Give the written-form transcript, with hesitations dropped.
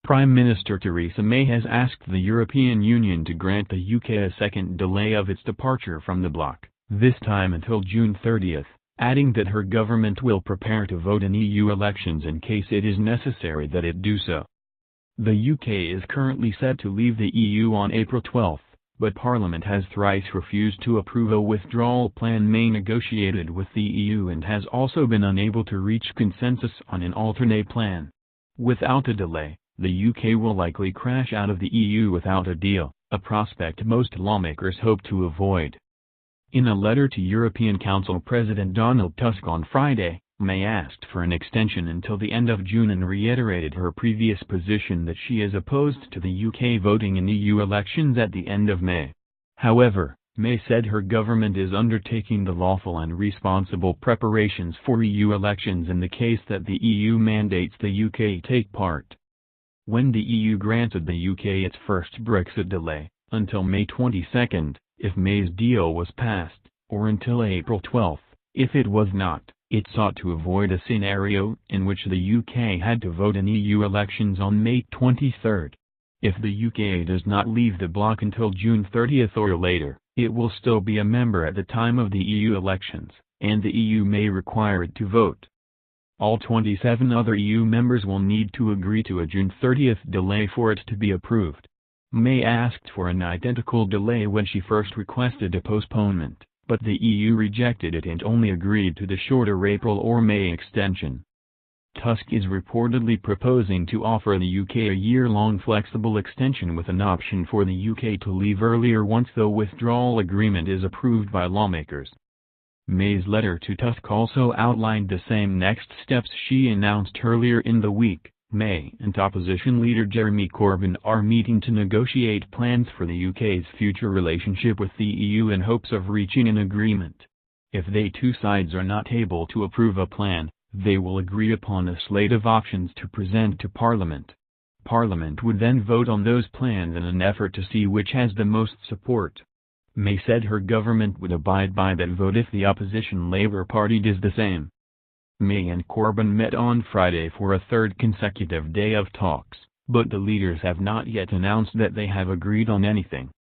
Prime Minister Theresa May has asked the European Union to grant the UK a second delay of its departure from the bloc, this time until June 30, adding that her government will prepare to vote in EU elections in case it is necessary that it do so. The UK is currently set to leave the EU on April 12, but Parliament has thrice refused to approve a withdrawal plan May negotiated with the EU and has also been unable to reach consensus on an alternate plan. Without a delay, the UK will likely crash out of the EU without a deal, a prospect most lawmakers hope to avoid. In a letter to European Council President Donald Tusk on Friday, May asked for an extension until the end of June and reiterated her previous position that she is opposed to the UK voting in EU elections at the end of May. However, May said her government is undertaking the lawful and responsible preparations for EU elections in the case that the EU mandates the UK take part. When the EU granted the UK its first Brexit delay, until May 22, if May's deal was passed, or until April 12, if it was not, it sought to avoid a scenario in which the UK had to vote in EU elections on May 23. If the UK does not leave the bloc until June 30 or later, it will still be a member at the time of the EU elections, and the EU may require it to vote. All 27 other EU members will need to agree to a June 30 delay for it to be approved. May asked for an identical delay when she first requested a postponement, but the EU rejected it and only agreed to the shorter April or May extension. Tusk is reportedly proposing to offer the UK a year-long flexible extension with an option for the UK to leave earlier once the withdrawal agreement is approved by lawmakers. May's letter to Tusk also outlined the same next steps she announced earlier in the week. May and opposition leader Jeremy Corbyn are meeting to negotiate plans for the UK's future relationship with the EU in hopes of reaching an agreement. If they two sides are not able to approve a plan, they will agree upon a slate of options to present to Parliament. Parliament would then vote on those plans in an effort to see which has the most support. May said her government would abide by that vote if the opposition Labour Party does the same. May and Corbyn met on Friday for a third consecutive day of talks, but the leaders have not yet announced that they have agreed on anything.